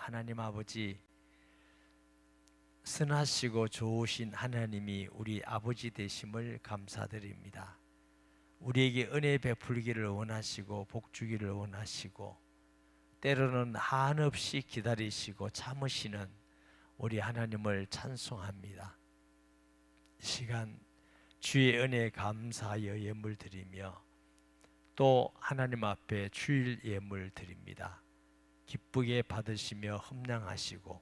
하나님 아버지, 선하시고 좋으신 하나님이 우리 아버지 되심을 감사드립니다. 우리에게 은혜 베풀기를 원하시고 복 주기를 원하시고 때로는 한없이 기다리시고 참으시는 우리 하나님을 찬송합니다. 이 시간 주의 은혜에 감사하여 예물 드리며 또 하나님 앞에 주일 예물 드립니다. 기쁘게 받으시며 흠량하시고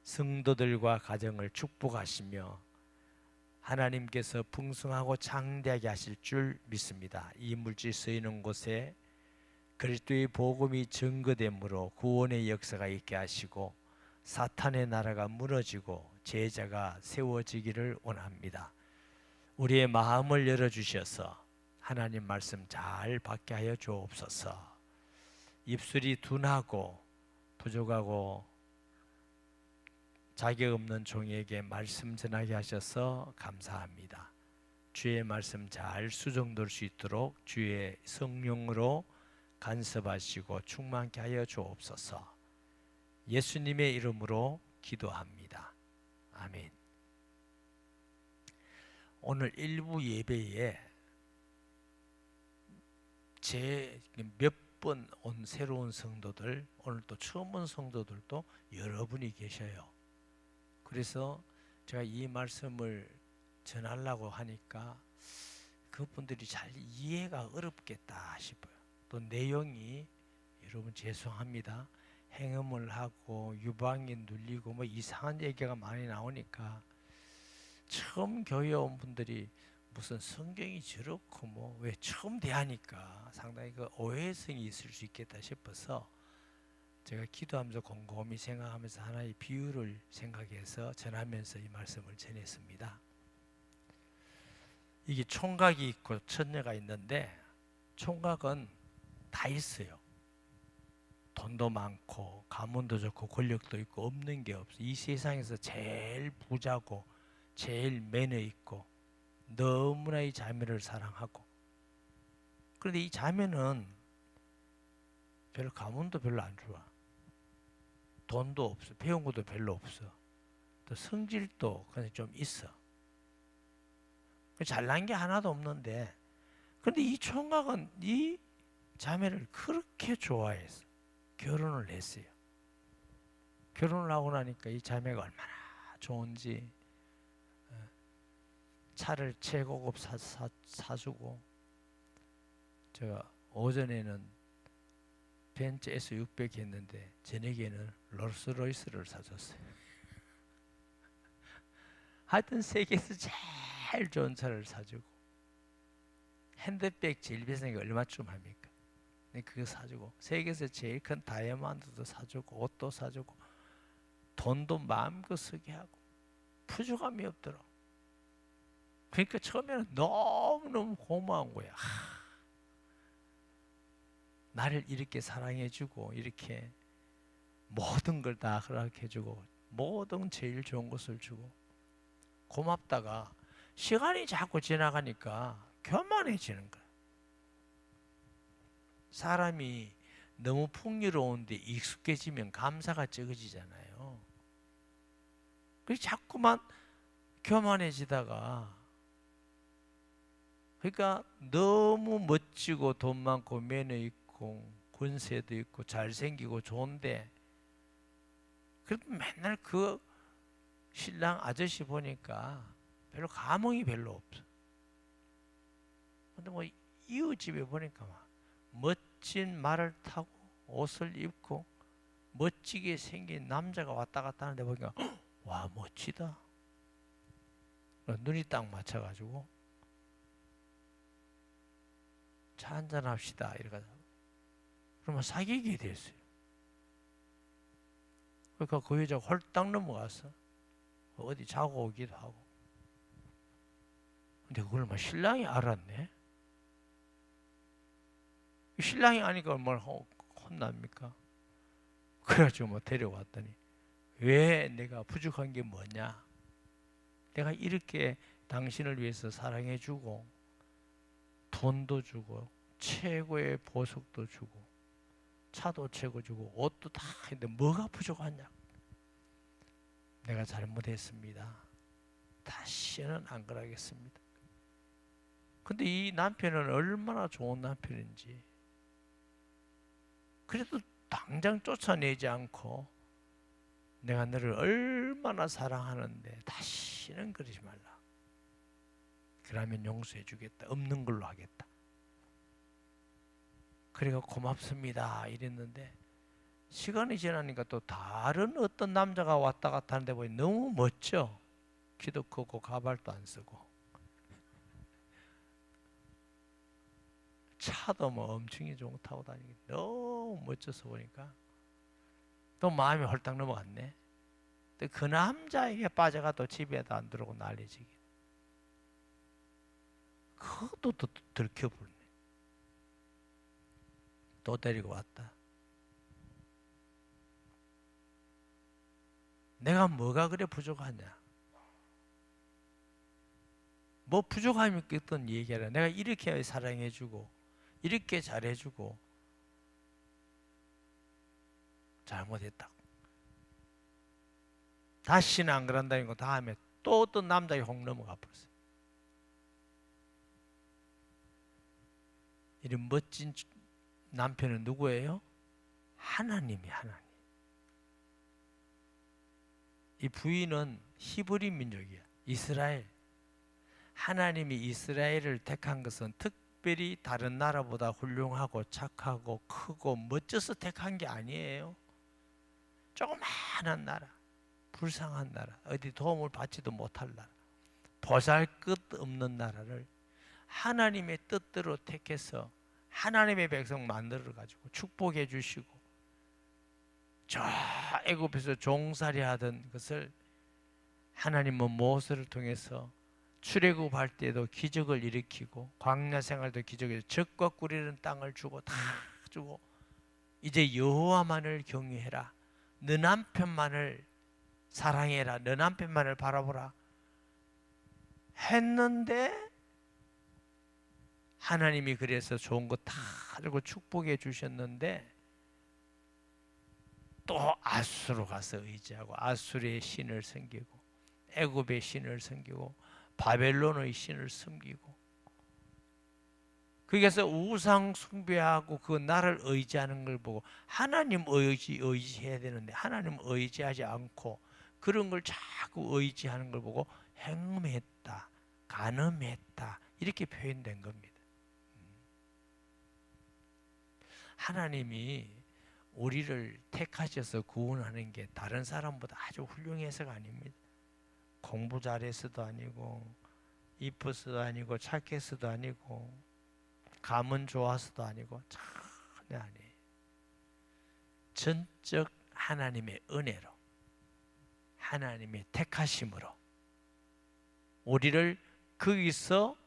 성도들과 가정을 축복하시며 하나님께서 풍성하고 장대하게 하실 줄 믿습니다. 이 물질 쓰이는 곳에 그리스도의 복음이 증거됨으로 구원의 역사가 있게 하시고 사탄의 나라가 무너지고 제자가 세워지기를 원합니다. 우리의 마음을 열어주셔서 하나님 말씀 잘 받게 하여 주옵소서. 입술이 둔하고 부족하고 자격 없는 종에게 말씀 전하게 하셔서 감사합니다. 주의 말씀 잘 수정될 수 있도록 주의 성령으로 간섭하시고 충만케 하여 주옵소서. 예수님의 이름으로 기도합니다. 아멘. 오늘 일부 예배에 제 몇 번 온 새로운 성도들, 오늘 또 처음 온 성도들도 여러분이 계셔요. 그래서 제가 이 말씀을 전하려고 하니까 그분들이 잘 이해가 어렵겠다 싶어요. 또 내용이 여러분 죄송합니다. 행음을 하고 유방이 눌리고 뭐 이상한 얘기가 많이 나오니까 처음 교회 온 분들이 무슨 성경이 저렇고 뭐 왜 처음 대하니까 상당히 그 오해성이 있을 수 있겠다 싶어서 제가 기도하면서 곰곰이 생각하면서 하나의 비유를 생각해서 전하면서 이 말씀을 전했습니다. 이게 총각이 있고 처녀가 있는데 총각은 다 있어요. 돈도 많고 가문도 좋고 권력도 있고 없는 게 없어. 이 세상에서 제일 부자고 제일 매너 있고 너무나 이 자매를 사랑하고, 그런데 이 자매는 별로 가문도 별로 안 좋아. 돈도 없어. 배운 것도 별로 없어. 또 성질도 그냥 좀 있어. 잘난 게 하나도 없는데, 그런데 이 총각은 이 자매를 그렇게 좋아해서 결혼을 했어요. 결혼을 하고 나니까 이 자매가 얼마나 좋은지 차를 최고급 사주고, 제가 오전에는 벤츠 S600 했는데 저녁에는 롤스로이스를 사줬어요. 하여튼 세계에서 제일 좋은 차를 사주고, 핸드백 제일 비싼 게 얼마쯤 합니까? 그거 사주고, 세계에서 제일 큰 다이아몬드도 사주고, 옷도 사주고, 돈도 마음껏 쓰게 하고, 부족함이 없더라고. 그러니까 처음에는 너무너무 고마운 거야. 나를 이렇게 사랑해주고 이렇게 모든 걸 다 허락해주고 모든 제일 좋은 것을 주고 고맙다가 시간이 자꾸 지나가니까 교만해지는 거야. 사람이 너무 풍요로운데 익숙해지면 감사가 적어지잖아요. 그래서 자꾸만 교만해지다가, 그러니까 너무 멋지고 돈 많고 매너 있고 권세도 있고 잘생기고 좋은데, 그래도 맨날 그 신랑 아저씨 보니까 별로 감흥이 별로 없어. 근데 뭐 이웃집에 보니까 막 멋진 말을 타고 옷을 입고 멋지게 생긴 남자가 왔다 갔다 하는데 보니까 와 멋지다. 눈이 딱 맞춰가지고 차 한잔 합시다 이래가지고 그러면 사귀게 됐어요. 그러니까 그 여자가 홀딱 넘어가서 어디 자고 오기도 하고. 근데 그걸 막 신랑이 알았네. 신랑이 아니까 얼마나 혼납니까? 그래가지고 뭐 데려왔더니, 왜 내가 부족한 게 뭐냐? 내가 이렇게 당신을 위해서 사랑해주고 돈도 주고 최고의 보석도 주고 차도 채워주고 옷도 다 했는데 뭐가 부족하냐? 내가 잘못했습니다. 다시는 안 그러겠습니다. 근데 이 남편은 얼마나 좋은 남편인지, 그래도 당장 쫓아내지 않고 내가 너를 얼마나 사랑하는데 다시는 그러지 말라. 그러면 용서해 주겠다. 없는 걸로 하겠다. 그래가 고맙습니다 이랬는데, 시간이 지나니까 또 다른 어떤 남자가 왔다 갔다 하는데 보니 너무 멋져. 키도 크고 가발도 안 쓰고 차도 뭐 엄청이 좋은 거 타고 다니고 너무 멋져서 보니까 또 마음이 홀딱 넘어갔네. 그 남자에게 빠져가 또 집에도 안 들어오고 난리지기. 그것도 또 들켜버리네. 또 데리고 왔다. 내가 뭐가 그래 부족하냐? 뭐 부족함이 있겠던 얘기하라. 내가 이렇게 사랑해주고 이렇게 잘해주고 잘못했다고. 다시는 안 그런다는 거 다음에 또 어떤 남자에 혹 넘어가 버렸어요. 이런 멋진 남편은 누구예요? 하나님이 하나님. 이 부인은 히브리 민족이야. 이스라엘. 하나님이 이스라엘을 택한 것은 특별히 다른 나라보다 훌륭하고 착하고 크고 멋져서 택한 게 아니에요. 조그마한 나라, 불쌍한 나라, 어디 도움을 받지도 못할 나라, 보잘것없는 나라를 하나님의 뜻대로 택해서 하나님의 백성 만들어가지고 축복해 주시고, 저 애굽에서 종살이 하던 것을 하나님은 모세를 통해서 출애굽할 때도 기적을 일으키고, 광야 생활도 기적을, 젖과 꿀이는 땅을 주고 다 주고, 이제 여호와만을 경외해라, 너 남편만을 사랑해라, 너 남편만을 바라보라 했는데, 하나님이 그래서 좋은 거 다 주고 축복해 주셨는데, 또 아수로 가서 의지하고 아수르의 신을 섬기고 애굽의 신을 섬기고 바벨론의 신을 섬기고, 거기서 우상 숭배하고 그 나를 의지하는 걸 보고 하나님 의지해야 되는데 하나님 의지하지 않고 그런 걸 자꾸 의지하는 걸 보고 행음했다, 간음했다 이렇게 표현된 겁니다. 하나님이 우리를 택하셔서 구원하는 게 다른 사람보다 아주 훌륭해서가 아닙니다. 공부 잘해서도 아니고 이뻐서도 아니고 착해서도 아니고 감은 좋아서도 아니고 전혀 아니에요. 전적 하나님의 은혜로, 하나님의 택하심으로 우리를 거기서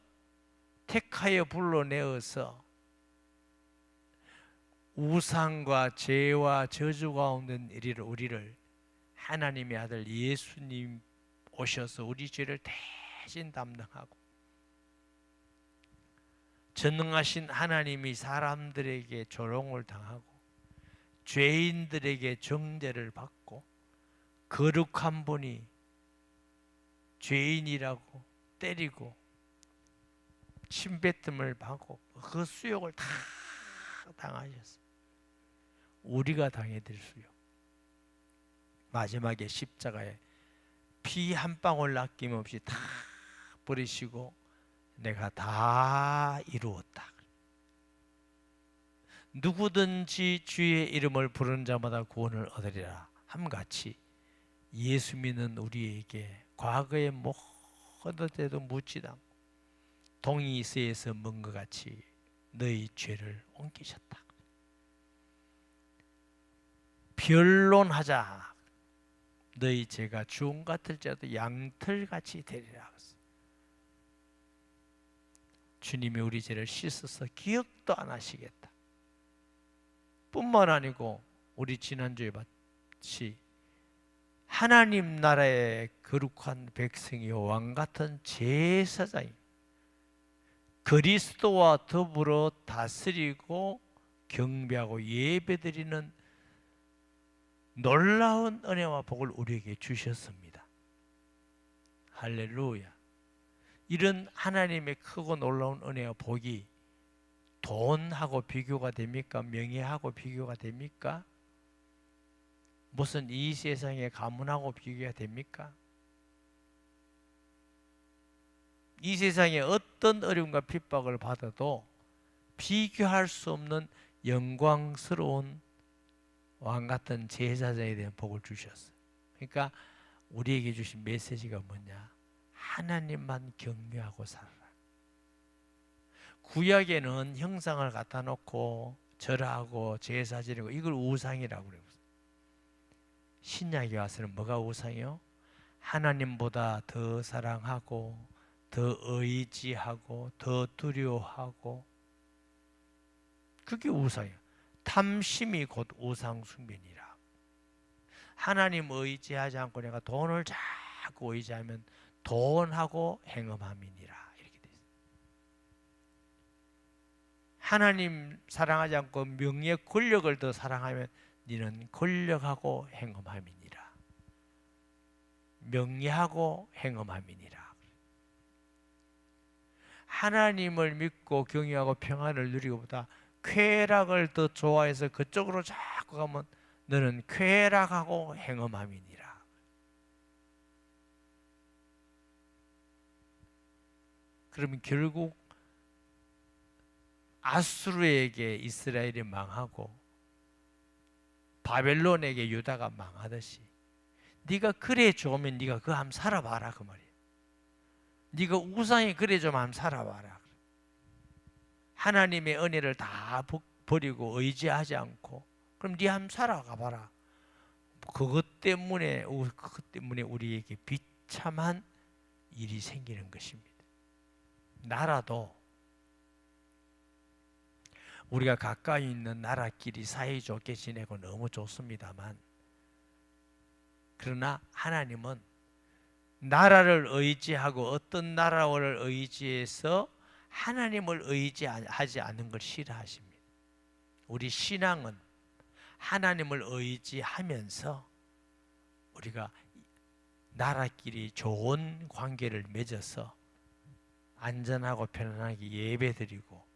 택하여 불러내어서 우상과 죄와 저주 가운데 있는 우리를 하나님의 아들 예수님 오셔서 우리 죄를 대신 담당하고, 전능하신 하나님이 사람들에게 조롱을 당하고 죄인들에게 정죄를 받고, 거룩한 분이 죄인이라고 때리고 침뱉음을 받고 그 수욕을 다 당하셨어요. 우리가 당해드릴 수욕, 마지막에 십자가에 피 한 방울 아낌없이 다 버리시고 내가 다 이루었다. 누구든지 주의 이름을 부르는 자마다 구원을 얻으리라 함같이 예수 믿는 우리에게 과거의 모든 때도 묻지도 않고 동이서에서 먼 것 같이 너희 죄를 옮기셨다. 변론하자. 너희 죄가 주홍 같을지라도 양털같이 되리라. 주님이 우리 죄를 씻어서 기억도 안 하시겠다. 뿐만 아니고 우리 지난주에 봤듯이 하나님 나라의 거룩한 백성이 왕같은 제사장이 그리스도와 더불어 다스리고 경배하고 예배드리는 놀라운 은혜와 복을 우리에게 주셨습니다. 할렐루야. 이런 하나님의 크고 놀라운 은혜와 복이 돈하고 비교가 됩니까? 명예하고 비교가 됩니까? 무슨 이 세상의 가문하고 비교가 됩니까? 이 세상에 어떤 어려움과 핍박을 받아도 비교할 수 없는 영광스러운 왕같은 제사장에 대한 복을 주셨어요. 그러니까 우리에게 주신 메시지가 뭐냐? 하나님만 경외하고 살아라. 구약에는 형상을 갖다 놓고 절하고 제사 지내고 이걸 우상이라고 그래요. 신약에 와서는 뭐가 우상이요? 하나님보다 더 사랑하고 더 의지하고 더 두려워하고, 그게 우상이에요. 탐심이 곧 우상 숭배니라. 하나님 의지하지 않고 내가 돈을 자꾸 의지하면 돈하고 행음함이니라, 이렇게 돼 있어요. 하나님 사랑하지 않고 명예 권력을 더 사랑하면 너는 권력하고 행음함이니라. 명예하고 행음함이니라. 하나님을 믿고 경외하고 평안을 누리고보다 쾌락을 더 좋아해서 그쪽으로 자꾸 가면 너는 쾌락하고 행음함이니라. 그러면 결국 아수르에게 이스라엘이 망하고 바벨론에게 유다가 망하듯이 네가 그래 좋으면 네가 그거 한번 살아봐라, 그 말이에요. 네가 우상이 그래 좀 한번 살아봐라. 하나님의 은혜를 다 버리고 의지하지 않고 그럼 네 한번 살아가 봐라. 그것 때문에 우리에게 비참한 일이 생기는 것입니다. 나라도 우리가 가까이 있는 나라끼리 사이좋게 지내고 너무 좋습니다만, 그러나 하나님은 나라를 의지하고 어떤 나라를 의지해서 하나님을 의지하지 않는 걸 싫어하십니다. 우리 신앙은 하나님을 의지하면서 우리가 나라끼리 좋은 관계를 맺어서 안전하고 편안하게 예배드리고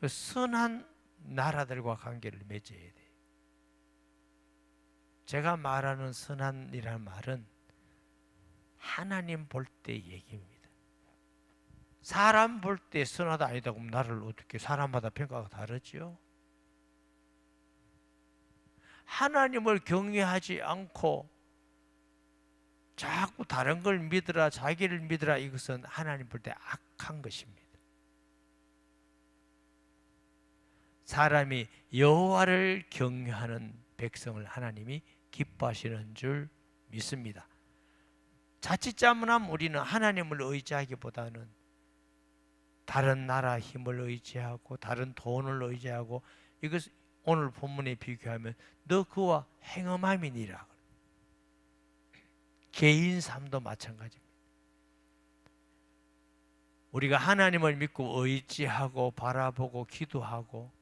선한 나라들과 관계를 맺어야 돼요. 제가 말하는 선한이라는 말은 하나님 볼 때 얘기입니다. 사람 볼 때 선하다 아니다 그러면 나를 어떻게, 사람마다 평가가 다르죠. 하나님을 경외하지 않고 자꾸 다른 걸 믿으라, 자기를 믿으라, 이것은 하나님 볼 때 악한 것입니다. 사람이 여호와를 경외하는 백성을 하나님이 기뻐하시는 줄 믿습니다. 자칫 잘못하면 우리는 하나님을 의지하기보다는 다른 나라 힘을 의지하고 다른 돈을 의지하고, 이것 오늘 본문에 비교하면 너 그와 행음함이니라. 개인 삶도 마찬가지입니다. 우리가 하나님을 믿고 의지하고 바라보고 기도하고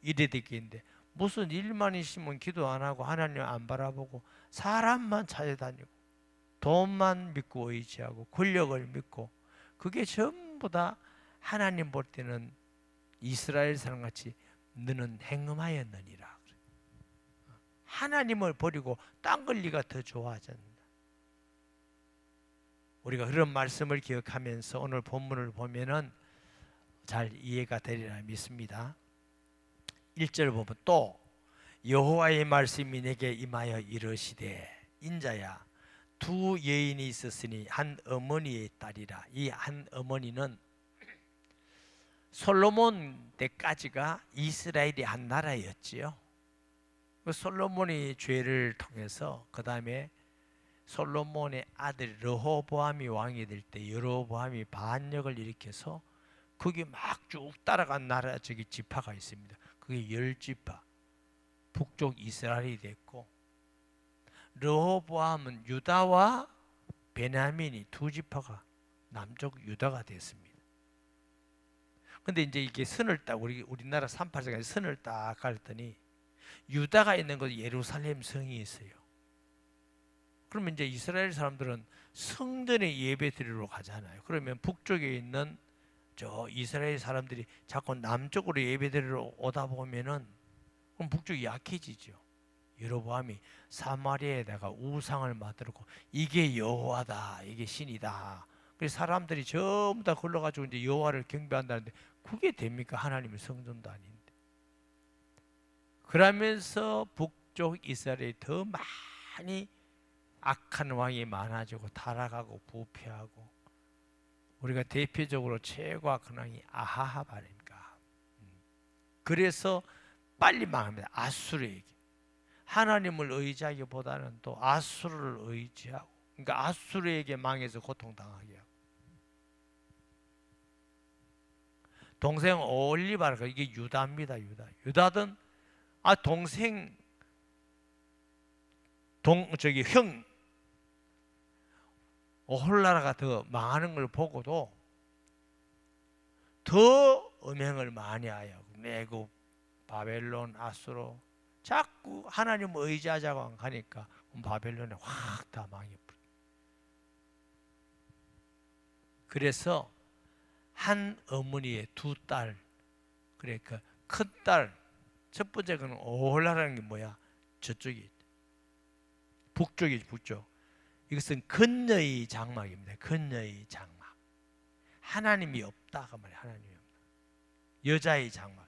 이래야 되겠는데 무슨 일만 있으면 기도 안 하고 하나님 안 바라보고 사람만 찾아다니고 돈만 믿고 의지하고 권력을 믿고, 그게 전부 다 하나님 볼 때는 이스라엘 사람같이 너는 행음하였느니라. 하나님을 버리고 딴 걸 네가 더 좋아하지 않는다. 우리가 그런 말씀을 기억하면서 오늘 본문을 보면은 잘 이해가 되리라 믿습니다. 1절 보면 또 여호와의 말씀이 내게 임하여 이르시되 인자야 두 여인이 있었으니 한 어머니의 딸이라. 이 한 어머니는 솔로몬 때까지가 이스라엘이 한 나라였지요. 솔로몬이 죄를 통해서 그 다음에 솔로몬의 아들 르호보암이 왕이 될 때 여로보암이 반역을 일으켜서 거기 막 쭉 따라간 나라 저기 지파가 있습니다. 그게 10지파, 북쪽 이스라엘이 됐고, 르호보암은 유다와 베냐민이 두 지파가 남쪽 유다가 됐습니다. 근데 이제 이게 선을 딱 우리나라 38세까지 선을 딱 가렸더니 유다가 있는 곳에 예루살렘 성이 있어요. 그러면 이제 이스라엘 사람들은 성전에 예배 드리러 가잖아요. 그러면 북쪽에 있는 저 이스라엘 사람들이 자꾸 남쪽으로 예배 드리러 오다 보면은 그럼 북쪽이 약해지죠. 여로보암이 사마리아에다가 우상을 만들고 이게 여호와다, 이게 신이다. 그래서 사람들이 전부 다 걸러가지고 이제 여호와를 경배한다는데 그게 됩니까? 하나님의 성전도 아닌데. 그러면서 북쪽 이스라엘이 더 많이 악한 왕이 많아지고 타락하고 부패하고, 우리가 대표적으로 최고 악한 왕이 아하합 아닙니까? 그래서 빨리 망합니다. 아수르에게. 하나님을 의지하기보다는 또 아수르를 의지하고, 그러니까 아수르에게 망해서 고통당하게 하고. 동생 올리바가 이게 유다입니다. 유다든 동생 형 오홀라라가 더 망하는 걸 보고도 더 음행을 많이 하여 애굽, 바벨론, 아수르 자꾸 하나님을 의지하자고 하니까 바벨론에 확 다 망해버려. 그래서 한 어머니의 두 딸, 그러니까 큰 딸, 첫 번째 는 오홀라라는 게 뭐야? 저쪽이 북쪽이지, 북쪽. 이것은 근녀의 장막입니다. 근녀의 장막. 하나님이 없다 그 말이에요. 하나님이 없다. 여자의 장막.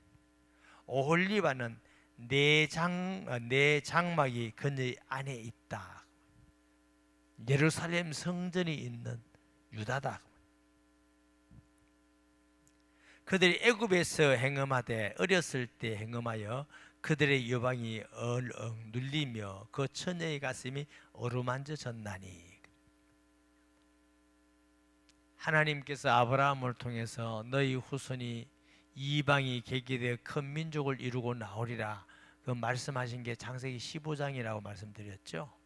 오홀리바는 내 장막이 그녀의 안에 있다. 예루살렘 성전이 있는 유다다. 그들이 애굽에서 행음하되 어렸을 때 행음하여 그들의 여방이 얼엉 눌리며 그 처녀의 가슴이 어루만져졌나니. 하나님께서 아브라함을 통해서 너희 후손이 이방이 계기되어 큰 민족을 이루고 나오리라, 그 말씀하신 게 창세기 15장이라고 말씀드렸죠.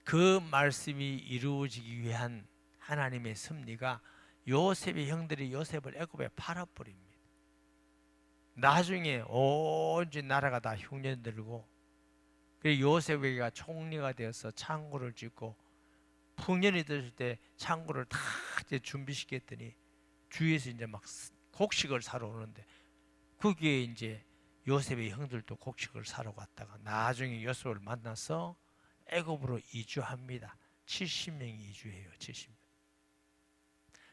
그 말씀이 이루어지기 위한 하나님의 섭리가 요셉의 형들이 요셉을 애굽에 팔아버립니다. 나중에 온 나라가 다 흉년들고, 요셉에게 총리가 되어서 창고를 짓고, 풍년이 됐을 때 창고를 다 이제 준비시켰더니 주위에서 이제 막 곡식을 사러 오는데, 거기에 이제 요셉의 형들도 곡식을 사러 갔다가 나중에 요셉을 만나서 애굽으로 이주합니다. 70명이 이주해요.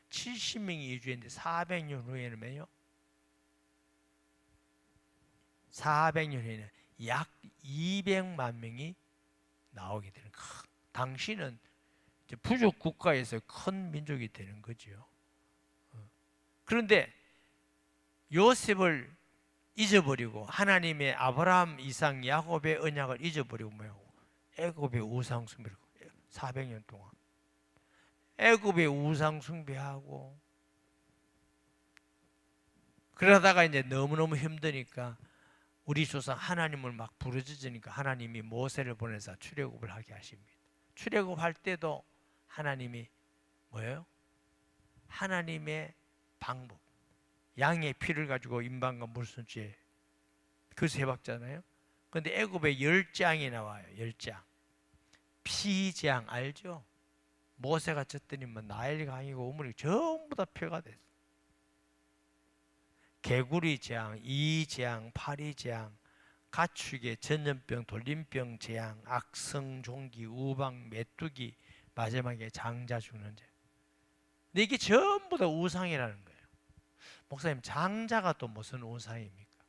70명이 이주했는데 400년 후에는요, 400년 후에는 약 200만 명이 나오게 되는 거예요. 당시는 부족 국가에서 큰 민족이 되는 거죠. 그런데 요셉을 잊어버리고 하나님의 아브라함, 이삭, 야곱의 언약을 잊어버리고 뭐예요? 애굽의 우상 숭배를 400년 동안 애굽의 우상 숭배하고, 그러다가 이제 너무너무 힘드니까 우리 조상 하나님을 막 부르짖으니까 하나님이 모세를 보내서 출애굽을 하게 하십니다. 출애굽할 때도 하나님이 뭐예요? 하나님의 방법, 양의 피를 가지고 인방과 물순죄 그래서 해봤잖아요. 그런데 애굽에 10장이 나와요. 10장. 피장 알죠? 모세가 쳤더니만 나일강이고 우물이 전부 다 표가 됐어. 개구리 재앙, 이재앙, 파리재앙, 가축의 전염병, 돌림병 재앙, 악성 종기, 우방, 메뚜기, 마지막에 장자 죽는 죄. 근데 이게 전부 다 우상이라는 거예요. 목사님, 장자가 또 무슨 우상입니까?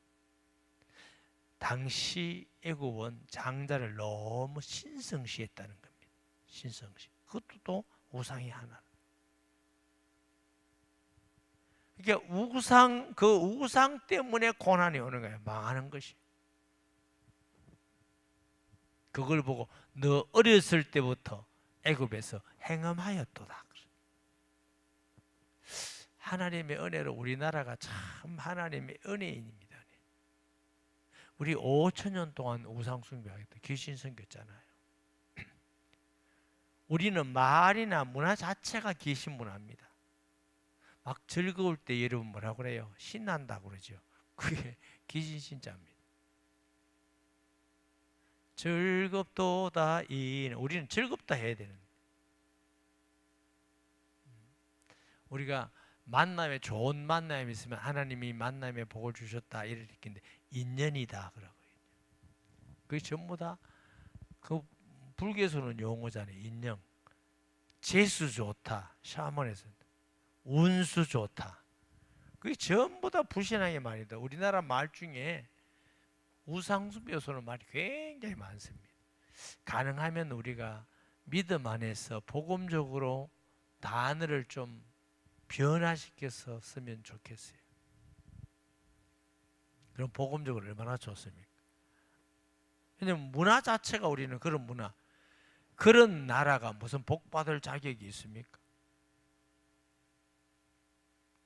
당시 애굽은 장자를 너무 신성시했다는 겁니다. 신성시. 그것도 또 우상이 하나. 그러니까 그 우상 때문에 고난이 오는 거예요. 망하는 것이. 그걸 보고 너 어렸을 때부터 애굽에서 행음하였도다. 하나님의 은혜로 우리나라가 참 하나님의 은혜인입니다. 우리 5,000년 동안 우상 숭배하겠다. 귀신 섬겼잖아요. 우리는 말이나 문화 자체가 귀신 문화입니다. 막 즐거울 때 여러분 뭐라 그래요? 신난다고 그러죠. 그게 기진신자입니다. 즐겁도다 이 우리는 즐겁다 해야 되는. 우리가 만남에 좋은 만남이 있으면 하나님이 만남에 복을 주셨다 이렇게 느끼는데 인연이다 그러고요. 그게 전부 다 그 불교에서는 용어잖아요. 인연. 재수 좋다. 샤먼에서 운수 좋다. 그게 전부 다 불신앙의 말이다. 우리나라 말 중에 우상숭배소는 말이 굉장히 많습니다. 가능하면 우리가 믿음 안에서 복음적으로 단어를 좀 변화시켜서 쓰면 좋겠어요. 그럼 복음적으로 얼마나 좋습니까? 왜냐면 문화 자체가 우리는 그런 문화, 그런 나라가 무슨 복받을 자격이 있습니까?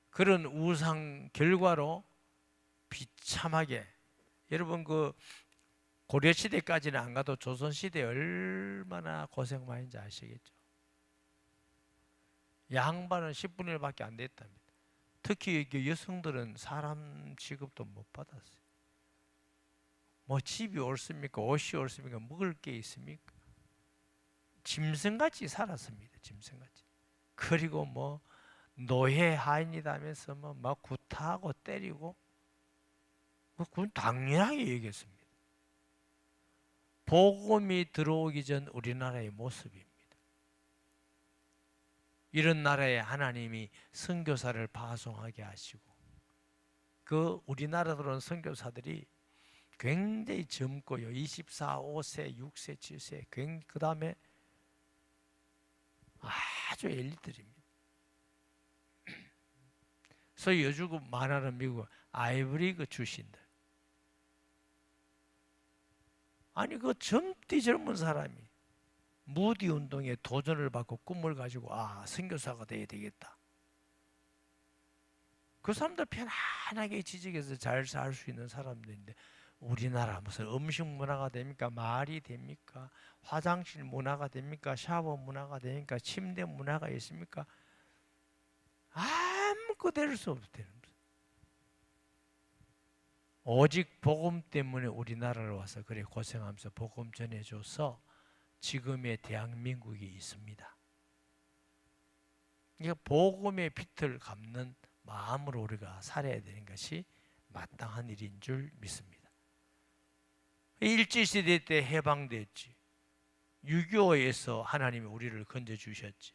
그런 우상 결과로 비참하게 여러분 그 고려시대까지는 안 가도 조선시대 얼마나 고생 많이 했는지 아시겠죠? 양반은 10분의 1밖에 안 됐답니다. 특히 여성들은 사람 취급도 못 받았어요. 뭐 집이 옳습니까? 옷이 옳습니까? 먹을 게 있습니까? 짐승같이 살았습니다. 짐승같이. 그리고 뭐 노예 하인이다면서 뭐 막 구타하고 때리고 그건 당연하게 얘기했습니다. 복음이 들어오기 전 우리나라의 모습입니다. 이런 나라에 하나님이 선교사를 파송하게 하시고 그 우리나라 들어온 선교사들이 굉장히 젊고요. 24, 5세, 6세, 7세 그 다음에 아주 엘리트입니다. 소위 여주고 말하는 미국 아이브리그 출신들. 아니 그 젊디 젊은 사람이 무디 운동에 도전을 받고 꿈을 가지고 선교사가 돼야 되겠다. 그 사람들 편안하게 지적해서 잘 살 수 있는 사람들인데 우리나라 무슨 음식 문화가 됩니까? 말이 됩니까? 화장실 문화가 됩니까? 샤워 문화가 됩니까? 침대 문화가 있습니까? 아무것도 될 수 없대요. 오직 복음 때문에 우리나라로 와서 그래 고생하면서 복음 전해줘서 지금의 대한민국이 있습니다. 그러니까 복음의 빛을 갚는 마음으로 우리가 살아야 되는 것이 마땅한 일인 줄 믿습니다. 일제시대 때 해방됐지. 6.25에서 하나님이 우리를 건져주셨지.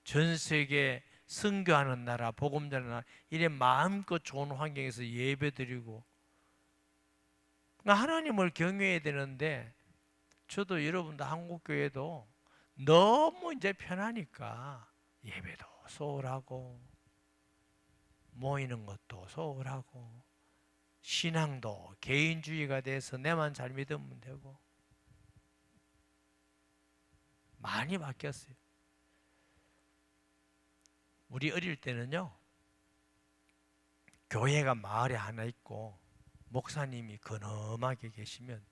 전 세계 선교하는 나라, 복음 전하는 나라, 이래 마음껏 좋은 환경에서 예배드리고 하나님을 경외해야 되는데 저도 여러분도 한국교회도 너무 이제 편하니까 예배도 소홀하고 모이는 것도 소홀하고 신앙도 개인주의가 돼서 내만 잘 믿으면 되고 많이 바뀌었어요. 우리 어릴 때는요, 교회가 마을에 하나 있고 목사님이 근엄하게 계시면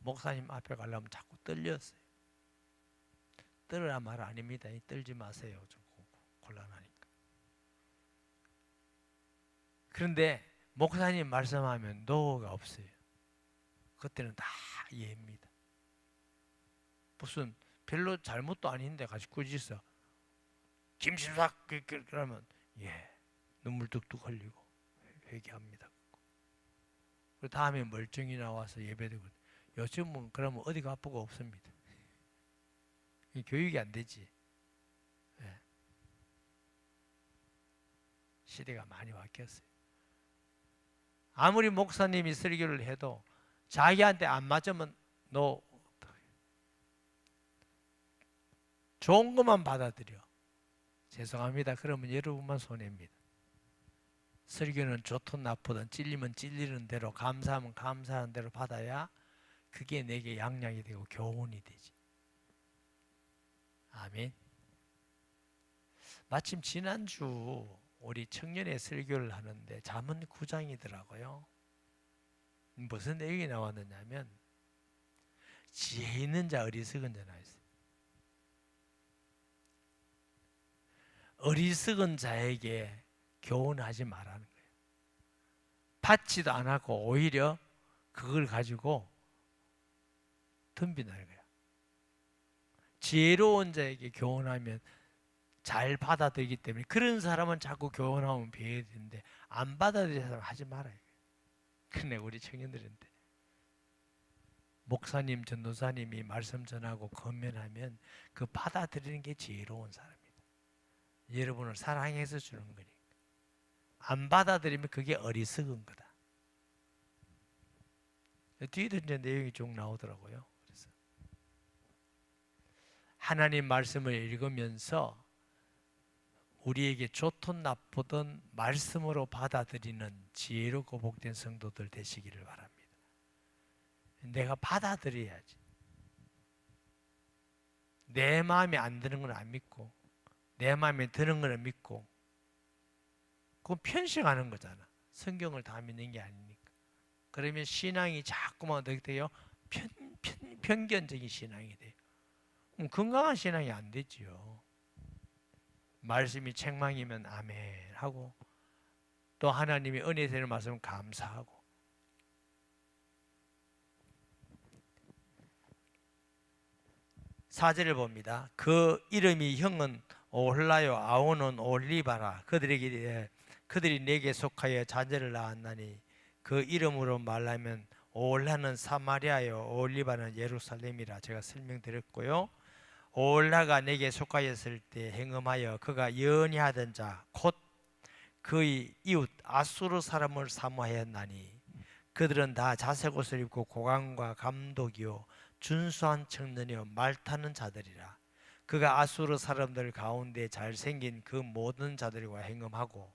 목사님 앞에 가려면 자꾸 떨렸어요. 떨으라 말 아닙니다. 떨지 마세요. 좀 곤란하니까. 그런데 목사님 말씀하면 노가 없어요. 그때는 다 이해입니다. 무슨 별로 잘못도 아닌데 같이 꾸짖어. 김신삭 그러면 눈물 뚝뚝 흘리고 회개합니다. 그 다음에 멀쩡히 나와서 예배드리고. 요즘은 그러면 어디가 아프고 없습니다. 교육이 안 되지. 시대가 많이 바뀌었어요. 아무리 목사님이 설교를 해도 자기한테 안 맞으면 너 좋은 것만 받아들여. 죄송합니다. 그러면 여러분만 손해입니다. 설교는 좋든 나쁘든 찔리면 찔리는 대로 감사하면 감사하는 대로 받아야 그게 내게 양약이 되고 교훈이 되지. 아멘. 마침 지난주 우리 청년의 설교를 하는데 잠언 9장이더라고요. 무슨 내용이 나왔느냐면 지혜 있는 자 어리석은 자 나왔어요. 어리석은 자에게 교훈하지 말라는 거예요. 받지도 안 하고 오히려 그걸 가지고 덤빈다는 거예요. 지혜로운 자에게 교훈하면 잘 받아들이기 때문에 그런 사람은 자꾸 교훈하면 배워야 되는데 안 받아들이는 사람 하지 말아요. 근데 우리 청년들인데 목사님, 전도사님이 말씀 전하고 권면하면 그 받아들이는 게 지혜로운 사람이다. 여러분을 사랑해서 주는 거니까. 안 받아들이면 그게 어리석은 거다. 뒤에도 이제 내용이 쭉 나오더라고요. 그래서 하나님 말씀을 읽으면서 우리에게 좋든 나쁘든 말씀으로 받아들이는 지혜롭고 복된 성도들 되시기를 바랍니다. 내가 받아들여야지. 내 마음에 안 드는 건 안 믿고 내 마음에 드는 건 믿고 그건 편식하는 거잖아. 성경을 다 믿는 게 아니니까. 그러면 신앙이 자꾸만 어떻게 돼요? 편견적인 신앙이 돼요. 건강한 신앙이 안 되지요. 말씀이 책망이면 아멘 하고 또 하나님이 은혜 되는 말씀은 감사하고 4절을 봅니다. 그 이름이 형은 오홀라요 아오는 올리바라. 그들이 내게 속하여 자녀를 낳았나니 그 이름으로 말하면 오홀라는 사마리아요 올리바는 예루살렘이라 제가 설명드렸고요. 오홀라가 내게 속하였을 때 행음하여 그가 연애하던 자 곧 그의 이웃 아수르 사람을 사모하였나니 그들은 다 자색 옷을 입고 고관과 감독이요 준수한 청년이요 말 타는 자들이라. 그가 아수르 사람들 가운데 잘생긴 그 모든 자들과 행음하고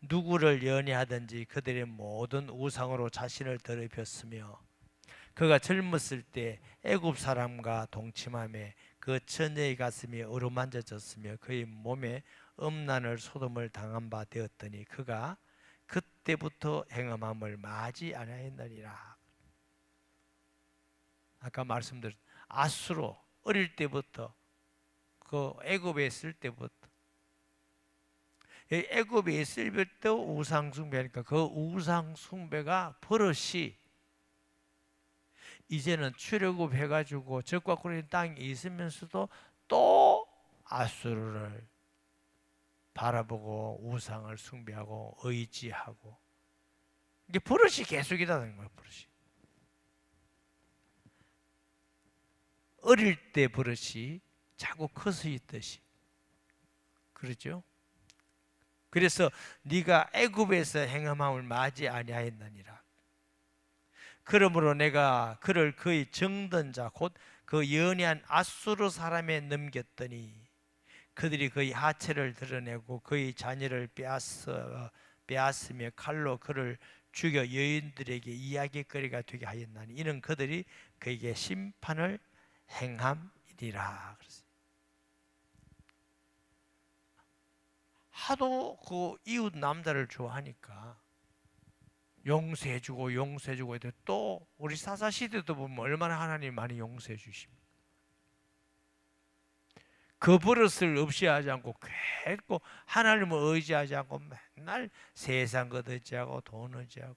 누구를 연애하든지 그들의 모든 우상으로 자신을 더럽혔으며 그가 젊었을 때 애굽 사람과 동침하며 그 처녀의 가슴이 어루만져졌으며 그의 몸에 음란을 소돔을 당한 바 되었더니 그가 그때부터 행음함을 마지 아니하였느니라. 아까 말씀드렸 아수로 어릴 때부터 그 애굽에 있을 때부터 애굽에 있을 때부터 우상 숭배하니까 그 우상 숭배가 버릇이 이제는 출애굽 해가지고 적과 꿀린 땅에 있으면서도 또 아수르를 바라보고 우상을 숭배하고 의지하고 이게 버릇이 계속이라는 거예요. 버릇이 어릴 때 버릇이 자꾸 커서 있듯이 그렇죠? 그래서 네가 애굽에서 행함함을 맞이 아니하였느니라. 그러므로 내가 그를 그의 정든 자 곧 그 연애한 아수르 사람에 넘겼더니 그들이 그의 하체를 드러내고 그의 자녀를 빼앗으며 칼로 그를 죽여 여인들에게 이야기거리가 되게 하였나니 이는 그들이 그에게 심판을 행함이니라. 하도 그 이웃 남자를 좋아하니까 용서해주고 용서해주고 해도 또 우리 사사 시대도 보면 얼마나 하나님 많이 용서해 주십니까? 그 버릇을 없이 하지 않고 계속 하나님을 의지하지 않고 맨날 세상 것 의지하고 돈 의지하고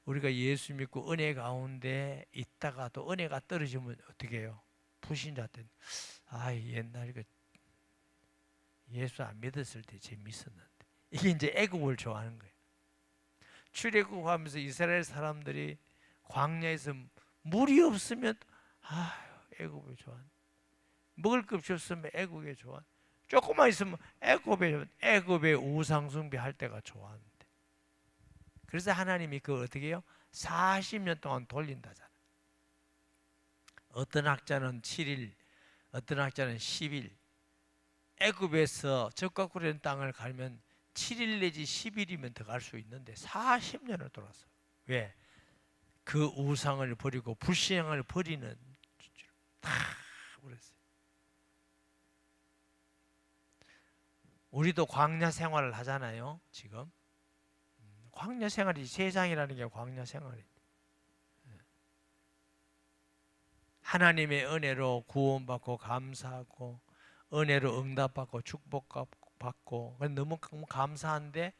우리가 예수 믿고 은혜 가운데 있다가 또 은혜가 떨어지면 어떻게 해요? 불신자 때 옛날에 예수 안 믿었을 때 재밌었는데 이게 이제 애국을 좋아하는 거예요. 출애굽하면서 이스라엘 사람들이 광야에서 물이 없으면 애국을 좋아하는 먹을 것 없으면 애국에 좋아. 조금만 있으면 애굽에 우상 숭배할 때가 좋아하는데. 그래서 하나님이 그걸 어떻게 해요? 40년 동안 돌린다잖아. 어떤 학자는 7일, 어떤 학자는 10일. 애굽에서 적과 꿀리는 땅을 가면 7일 내지 10일이면 더 갈 수 있는데 40년을 돌았어요. 왜? 그 우상을 버리고 불신앙을 버리는 다 버렸어요. 우리도 광야 생활을 하잖아요. 지금 광야 생활이 세상이라는 게 광야 생활이에요. 하나님의 은혜로 구원받고 감사하고 은혜로 응답받고 축복받고 너무 감사한데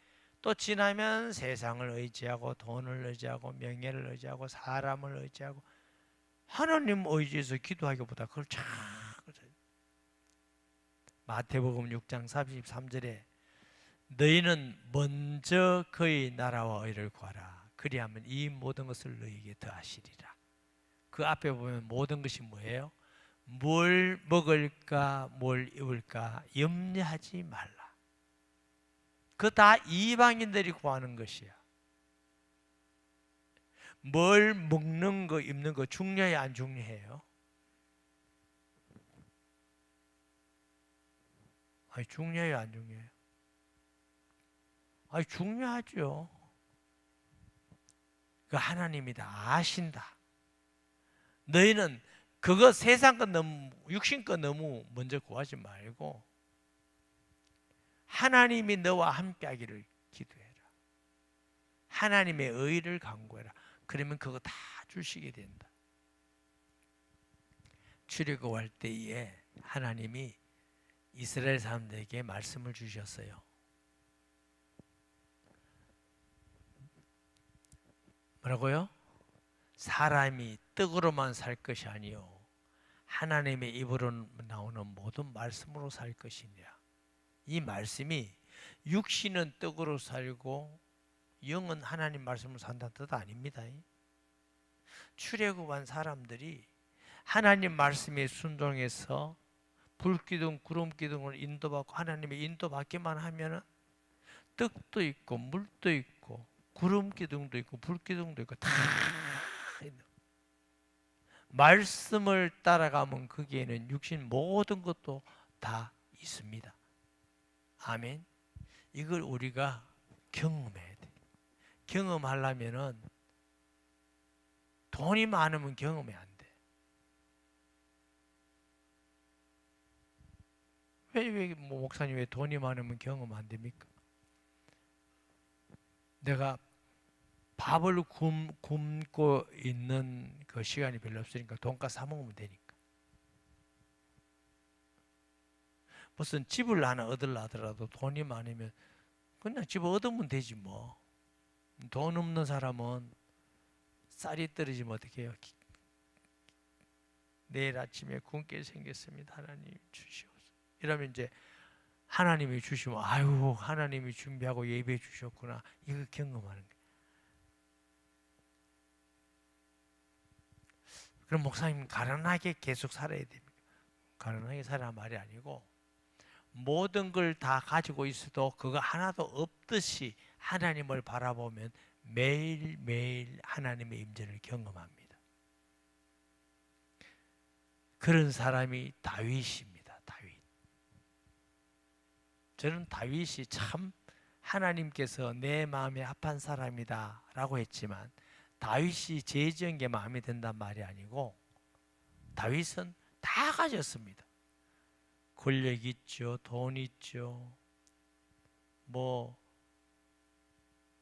또 지나면 세상을 의지하고 돈을 의지하고 명예를 의지하고 사람을 의지하고 하나님 의지해서 기도하기보다 그걸 자꾸 마태복음 6장 33절에 너희는 먼저 그의 나라와 의를 구하라. 그리하면 이 모든 것을 너희에게 더하시리라. 그 앞에 보면 모든 것이 뭐예요? 뭘 먹을까 뭘 입을까 염려하지 말라. 그 다 이방인들이 구하는 것이야. 뭘 먹는 거 입는 거 중요해 안 중요해요? 아니 중요해요 안 중요해요? 아니 중요하죠. 그 하나님이 다 아신다. 너희는 그거 세상 것 너무 육신 것 너무 먼저 구하지 말고 하나님이 너와 함께하기를 기도해라. 하나님의 의를 간구해라. 그러면 그거 다 주시게 된다. 출애굽할 때에 하나님이 이스라엘 사람들에게 말씀을 주셨어요. 뭐라고요? 사람이 떡으로만 살 것이 아니요 하나님의 입으로 나오는 모든 말씀으로 살 것이니라. 이 말씀이 육신은 떡으로 살고 영은 하나님 말씀으로 산다는 뜻 아닙니다. 출애굽한 사람들이 하나님 말씀에 순종해서 불기둥 구름기둥을 인도받고 하나님의 인도받기만 하면 떡도 있고 물도 있고 구름기둥도 있고 불기둥도 있고 다 있는 말씀을 따라가면 거기에는 육신 모든 것도 다 있습니다. 아멘. 이걸 우리가 경험해야 돼. 경험하려면은 돈이 많으면 경험이 안 돼. 목사님 왜 돈이 많으면 경험 안 됩니까? 내가 밥을 굶고 있는 그 시간이 별로 없으니까 돈가스 사 먹으면 되니까. 무슨 집을 하나 얻으려 하더라도 돈이 많으면 그냥 집 얻으면 되지 뭐. 돈 없는 사람은 쌀이 떨어지면 어떻게 해요? 내일 아침에 굶게 생겼습니다. 하나님 주시옵소서. 이러면 이제 하나님이 주시면 아유 하나님이 준비하고 예배해 주셨구나. 이거 경험하는 거예요. 그럼 목사님 가난하게 계속 살아야 됩니까? 가난하게 살아란 말이 아니고 모든 걸 다 가지고 있어도 그거 하나도 없듯이 하나님을 바라보면 매일매일 하나님의 임재를 경험합니다. 그런 사람이 다윗입니다. 다윗. 저는 다윗이 참 하나님께서 내 마음에 합한 사람이다 라고 했지만 다윗이 죄 지은 게 마음에 든단 말이 아니고 다윗은 다 가졌습니다. 권력 있죠. 돈 있죠. 뭐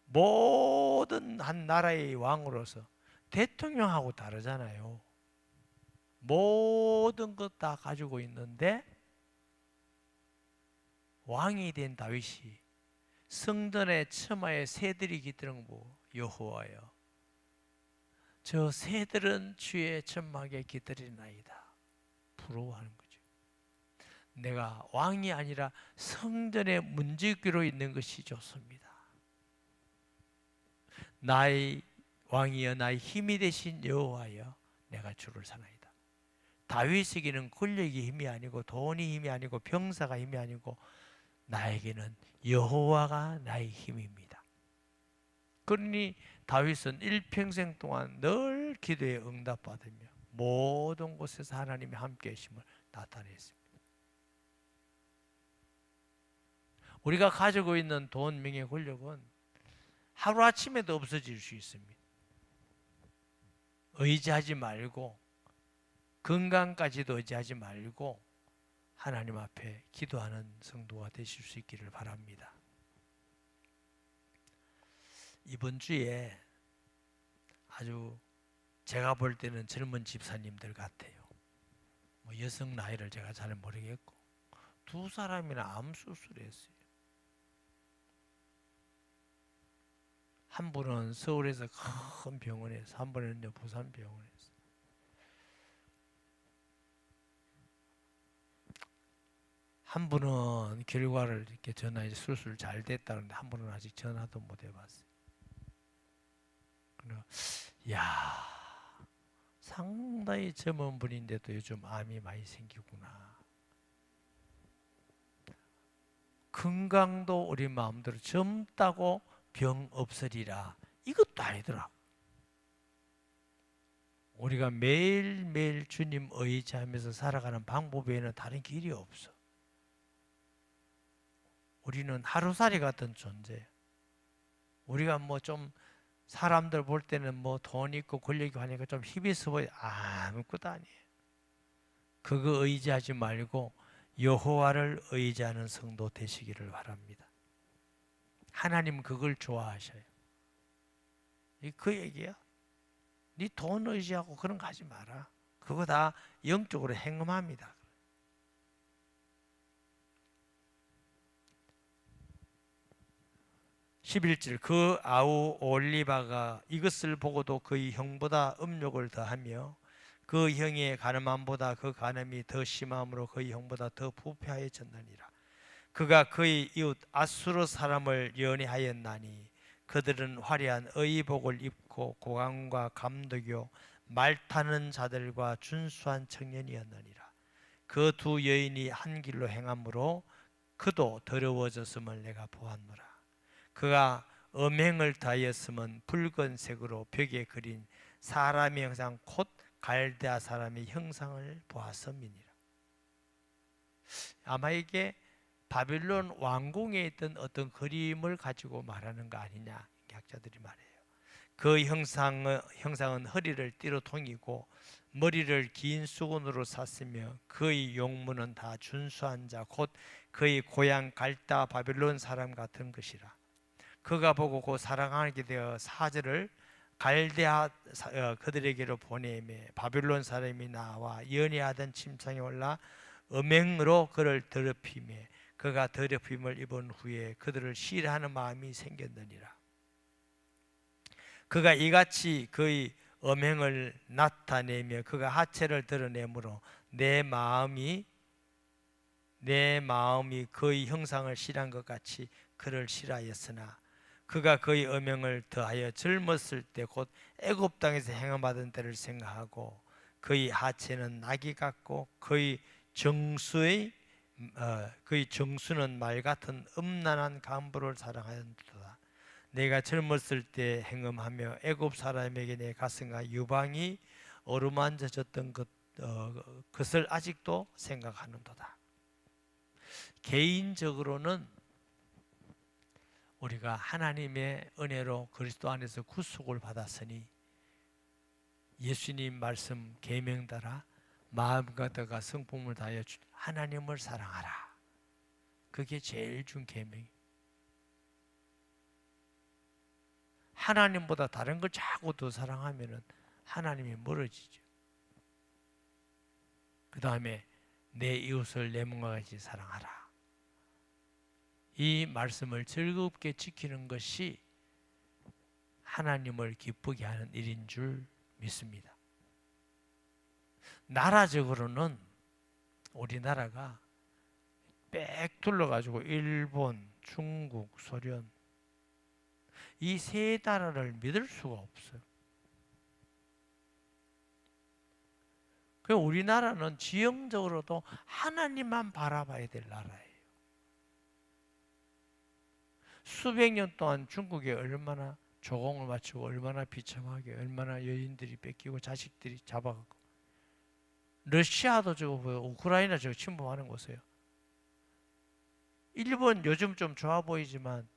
모든 한 나라의 왕으로서 대통령하고 다르잖아요. 모든 것 다 가지고 있는데 왕이 된 다윗이 성전의 처마에 새들이 깃드는 거 여호와여 저 새들은 주의 천막에 깃들이나이다. 부러워하는 거죠. 내가 왕이 아니라 성전의 문지기로 있는 것이 좋습니다. 나의 왕이여 나의 힘이 되신 여호와여 내가 주를 사나이다. 다윗에게는 권력이 힘이 아니고 돈이 힘이 아니고 병사가 힘이 아니고 나에게는 여호와가 나의 힘입니다. 그러니 다윗은 일평생 동안 늘 기도에 응답받으며 모든 곳에서 하나님의 함께 하심을 나타냈습니다. 우리가 가지고 있는 돈, 명예, 권력은 하루아침에도 없어질 수 있습니다. 의지하지 말고 건강까지도 의지하지 말고 하나님 앞에 기도하는 성도가 되실 수 있기를 바랍니다. 이번 주에 아주 제가 볼 때는 젊은 집사님들 같아요. 뭐 여성 나이를 제가 잘 모르겠고 두 사람이나 암 수술했어요. 한 분은 서울에서 큰 병원에서, 한 분은 부산 병원에서. 한 분은 결과를 이렇게 전화해 수술 잘 됐다는데 한 분은 아직 전화도 못 해봤어요. 야, 상당히 젊은 분인데도 요즘 암이 많이 생기구나. 건강도 우리 마음대로 젊다고 병 없으리라. 이것도 아니더라. 우리가 매일매일 주님 의지하면서 살아가는 방법 외에는 다른 길이 없어. 우리는 하루살이 같은 존재. 우리가 뭐 좀 사람들 볼 때는 뭐 돈 있고 권력 있고 하니까 좀 힘이 있어 보여. 아무것도 아니에요. 그거 의지하지 말고 여호와를 의지하는 성도 되시기를 바랍니다. 하나님 그걸 좋아하셔요. 그 얘기야. 네 돈 의지하고 그런 거 하지 마라. 그거 다 영적으로 행음합니다. 11절 그 아우 올리바가 이것을 보고도 그의 형보다 음욕을 더하며 그 형의 가늠함보다 그 가늠이 더 심함으로 그의 형보다 더 부패하여졌느니라. 그가 그의 이웃 아수르 사람을 연애하였나니 그들은 화려한 의복을 입고 고관과 감독이요 말 타는 자들과 준수한 청년이었느니라. 그 두 여인이 한 길로 행함으로 그도 더러워졌음을 내가 보았노라. 그가 음행을 다하였음은 붉은색으로 벽에 그린 사람의 형상 곧 갈대아 사람의 형상을 보았음이니라. 아마 이게 바빌론 왕궁에 있던 어떤 그림을 가지고 말하는 거 아니냐, 학자들이 말해요. 그 형상은 허리를 띠로 동이고 머리를 긴 수건으로 쌌으며 그의 용문은 다 준수한 자 곧 그의 고향 갈대아 바빌론 사람 같은 것이라. 그가 보고 그 사랑하게 되어 사절을 갈대아 그들에게로 보내며 바빌론 사람이 나와 연애하던 침상에 올라 음행으로 그를 더럽히며 그가 더럽힘을 입은 후에 그들을 싫어하는 마음이 생겼느니라. 그가 이같이 그의 음행을 나타내며 그가 하체를 드러내므로 내 마음이 그의 형상을 싫어한 것 같이 그를 싫어하였으나 그가 그의 음행을 더하여 젊었을 때 곧 애굽 땅에서 행함받은 때를 생각하고 그의 하체는 나귀 같고 그의 정수는 말 같은 음란한 간부를 사랑하였도다. 내가 젊었을 때 행음하며 애굽 사람에게 내 가슴과 유방이 어루만져졌던 것을 아직도 생각하는도다. 개인적으로는 우리가 하나님의 은혜로 그리스도 안에서 구속을 받았으니 예수님 말씀 계명 따라 마음과 뜻과 성품을 다하여 하나님을 사랑하라. 그게 제일 준 계명이. 하나님보다 다른 걸 자꾸 더 사랑하면은 하나님이 멀어지죠. 그 다음에 내 이웃을 내 몸과 같이 사랑하라. 이 말씀을 즐겁게 지키는 것이 하나님을 기쁘게 하는 일인 줄 믿습니다. 나라적으로는 우리나라가 빽 둘러가지고 일본, 중국, 소련 이 세 나라를 믿을 수가 없어요. 그래서 우리나라는 지형적으로도 하나님만 바라봐야 될 나라예요. 수백 년 동안 중국에 얼마나 조공을 마치고 얼마나 비참하게 얼마나 여인들이 뺏기고 자식들이 잡아가고 러시아도 저거 보여 우크라이나 저거 침범하는 곳이에요. 일본 요즘 좀 좋아 보이지만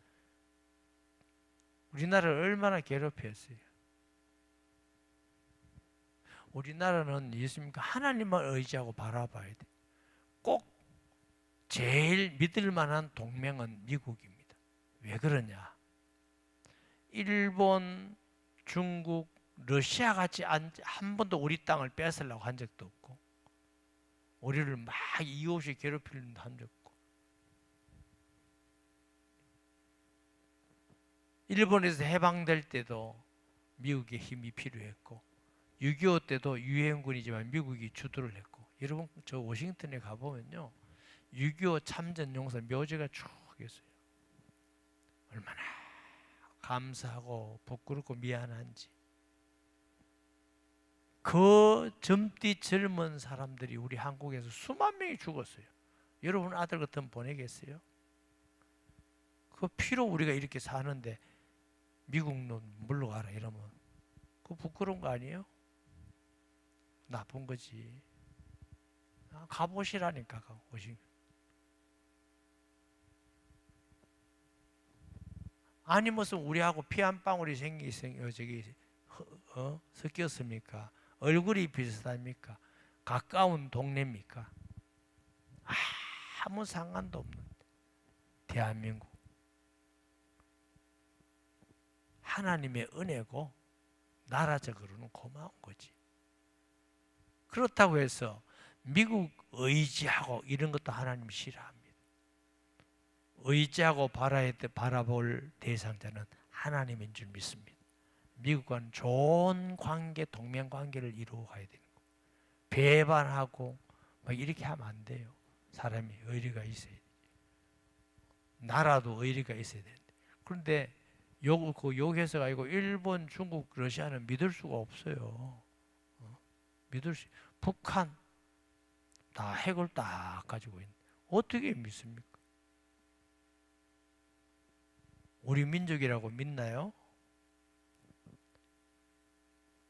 우리나라를 얼마나 괴롭혔어요. 우리나라는 예수님과 하나님만 의지하고 바라봐야 돼. 꼭 제일 믿을 만한 동맹은 미국입니다. 왜 그러냐? 일본, 중국, 러시아 같이 한 번도 우리 땅을 뺏으려고 한 적도 없고 우리를 막 이유 없이 괴롭히는 한 적 없고, 일본에서 해방될 때도 미국의 힘이 필요했고, 6.25 때도 유엔군이지만 미국이 주도를 했고, 여러분 저 워싱턴에 가보면요 6.25 참전용사 묘지가 쭉 있어요. 얼마나 감사하고 부끄럽고 미안한지. 그 젊디 젊은 사람들이 우리 한국에서 수만 명이 죽었어요. 여러분 아들 같으면 보내겠어요? 그 피로 우리가 이렇게 사는데 미국놈 물러가라 이러면 그거 부끄러운 거 아니에요? 나쁜 거지. 가보시라니까. 가보시. 아니 무슨 우리하고 피 한 방울이 섞였습니까? 얼굴이 비슷합니까? 가까운 동네입니까? 아무 상관도 없는 대한민국. 하나님의 은혜고 나라적으로는 고마운 거지. 그렇다고 해서 미국 의지하고 이런 것도 하나님 싫어합니다. 의지하고 바라볼 대상자는 하나님인 줄 믿습니다. 미국과는 좋은 관계, 동맹 관계를 이루어가야 되는 거. 배반하고 막 이렇게 하면 안 돼요. 사람이 의리가 있어야 돼. 나라도 의리가 있어야 되는데. 그런데 욕해서가 아니고 일본, 중국, 러시아는 믿을 수가 없어요. 북한 다 핵을 딱 가지고 있는. 어떻게 믿습니까? 우리 민족이라고 믿나요?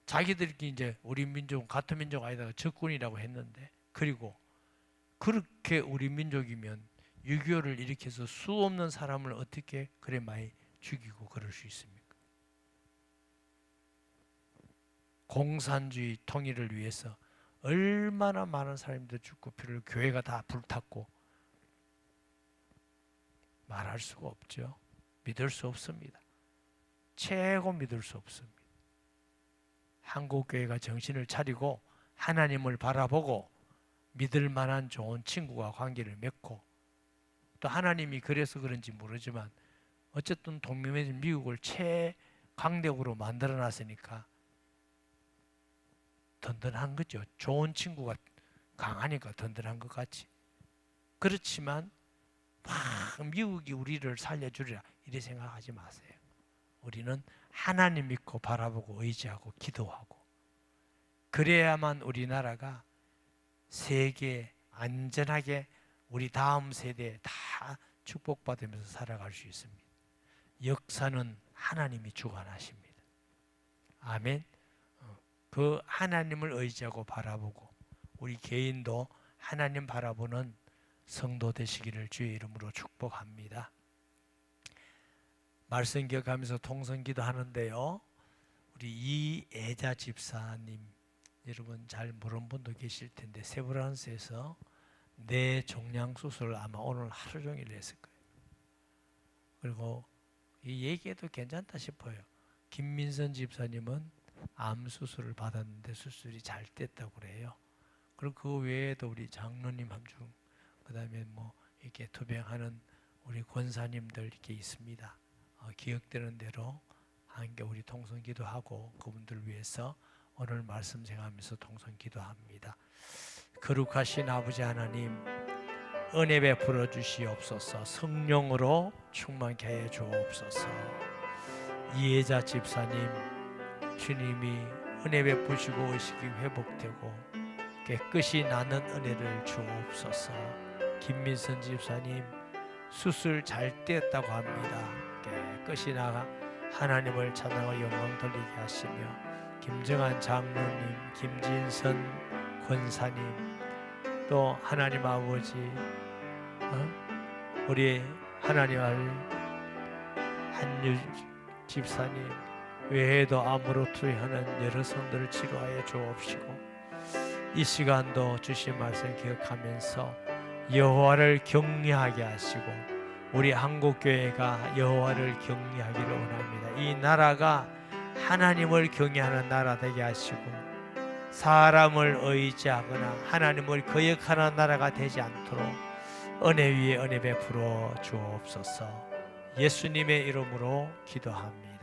자기들끼리 이제 우리 민족은 같은 민족 아니다가 적군이라고 했는데, 그리고 그렇게 우리 민족이면 6.25를 일으켜서 수 없는 사람을 어떻게 그래 많이 죽이고 그럴 수 있습니까? 공산주의 통일을 위해서 얼마나 많은 사람들 죽고 피를 교회가 다 불탔고 말할 수가 없죠. 믿을 수 없습니다. 최고 믿을 수 없습니다. 한국교회가 정신을 차리고 하나님을 바라보고 믿을 만한 좋은 친구와 관계를 맺고, 또 하나님이 그래서 그런지 모르지만 어쨌든 동맹인 미국을 최강대국으로 만들어놨으니까 든든한 거죠. 좋은 친구가 강하니까 든든한 것 같이. 그렇지만 막 미국이 우리를 살려주리라 이렇게 생각하지 마세요. 우리는 하나님 믿고 바라보고 의지하고 기도하고, 그래야만 우리나라가 세계 안전하게 우리 다음 세대에 다 축복받으면서 살아갈 수 있습니다. 역사는 하나님이 주관하십니다. 아멘. 그 하나님을 의지하고 바라보고 우리 개인도 하나님 바라보는 성도 되시기를 주의 이름으로 축복합니다. 말씀 기억하면서 통성기도 하는데요, 우리 이애자 집사님, 여러분 잘 모르는 분도 계실 텐데 세브란스에서 뇌 종양 수술을 아마 오늘 하루 종일 했을 거예요. 그리고 이 얘기해도 괜찮다 싶어요. 김민선 집사님은 암 수술을 받았는데 수술이 잘 됐다고 그래요. 그리고 그 외에도 우리 장로님 함중, 그다음에 뭐 이렇게 투병하는 우리 권사님들 이렇게 있습니다. 기억되는 대로 함께 우리 통성 기도하고 그분들 위해서 오늘 말씀 생각하면서 통성 기도합니다. 거룩하신 아버지 하나님, 은혜 베풀어 주시옵소서. 성령으로 충만케 해 주옵소서. 이혜자 집사님, 주님이 은혜 베푸시고 의식이 회복되고 깨끗이 나는 은혜를 주옵소서. 김민선 집사님, 수술 잘 됐다고 합니다. 깨끗이 나가 하나님을 찬양하고 영광 돌리게 하시며, 김정한 장로님, 김진선 권사님, 또 하나님 아버지, 우리 하나님 아들 한유 집사님 외에도 암으로 투여하는 여러 성들을 치료하여 주옵시고, 이 시간도 주신 말씀 기억하면서 여호와를 경외하게 하시고 우리 한국교회가 여호와를 경외하기를 원합니다. 이 나라가 하나님을 경외하는 나라 되게 하시고 사람을 의지하거나 하나님을 거역하는 나라가 되지 않도록 은혜 위에 은혜 베풀어 주옵소서. 예수님의 이름으로 기도합니다.